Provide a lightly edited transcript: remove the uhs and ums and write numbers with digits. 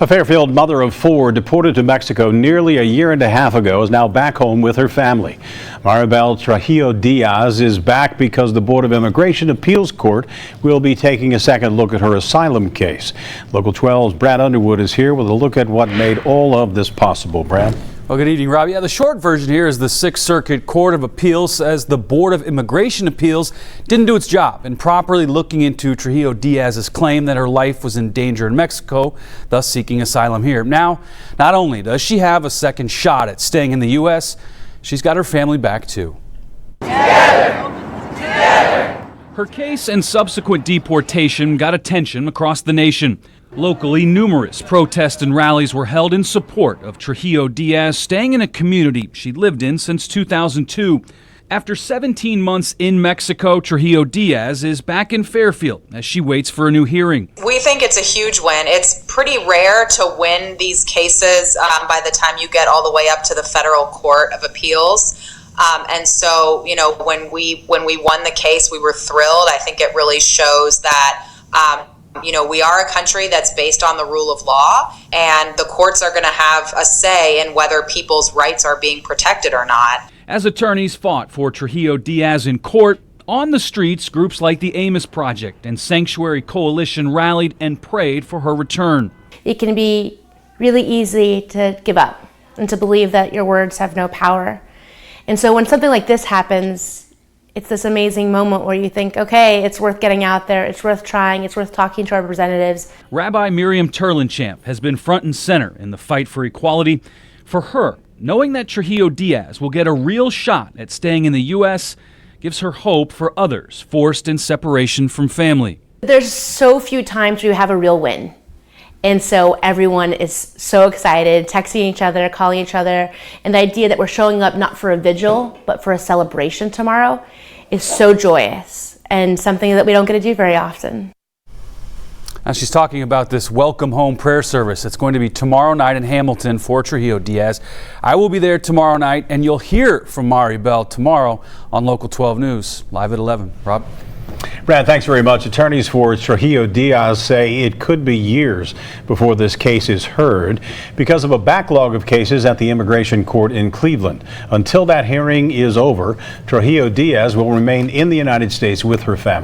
A Fairfield mother of four deported to Mexico nearly a year and a half ago is now back home with her family. Maribel Trujillo-Diaz is back because the Board of Immigration Appeals Court will be taking a second look at her asylum case. Local 12's Brad Underwood is here with a look at what made all of this possible. Brad? Well, good evening, Rob. Yeah, the short version here is the Sixth Circuit Court of Appeals says the Board of Immigration Appeals didn't do its job in properly looking into Trujillo-Diaz's claim that her life was in danger in Mexico, thus seeking asylum here. Now, not only does she have a second shot at staying in the U.S., she's got her family back too. Together! Together! Her case and subsequent deportation got attention across the nation. Locally, numerous protests and rallies were held in support of Trujillo-Diaz staying in a community she lived in since 2002. After 17 months in Mexico, Trujillo-Diaz is back in Fairfield as she waits for a new hearing. We think it's a huge win. It's pretty rare to win these cases by the time you get all the way up to the Federal Court of Appeals. And so, you know, when we won the case, we were thrilled. I think it really shows that you know, we are a country that's based on the rule of law, and the courts are going to have a say in whether people's rights are being protected or not. As attorneys fought for Trujillo-Diaz in court, on the streets, groups like the Amos Project and Sanctuary Coalition rallied and prayed for her return. It can be really easy to give up and to believe that your words have no power. And so when something like this happens, it's this amazing moment where you think, okay, it's worth getting out there, it's worth trying, it's worth talking to our representatives. Rabbi Miriam Turlinchamp has been front and center in the fight for equality. For her, knowing that Trujillo-Diaz will get a real shot at staying in the U.S. gives her hope for others forced in separation from family. There's so few times where you have a real win. And so everyone is so excited, texting each other, calling each other. And the idea that we're showing up not for a vigil, but for a celebration tomorrow is so joyous and something that we don't get to do very often. Now she's talking about this welcome home prayer service. It's going to be tomorrow night in Hamilton for Trujillo-Diaz. I will be there tomorrow night, and you'll hear from Maribel tomorrow on Local 12 News, live at 11. Rob? Brad, thanks very much. Attorneys for Trujillo-Diaz say it could be years before this case is heard because of a backlog of cases at the immigration court in Cleveland. Until that hearing is over, Trujillo-Diaz will remain in the United States with her family.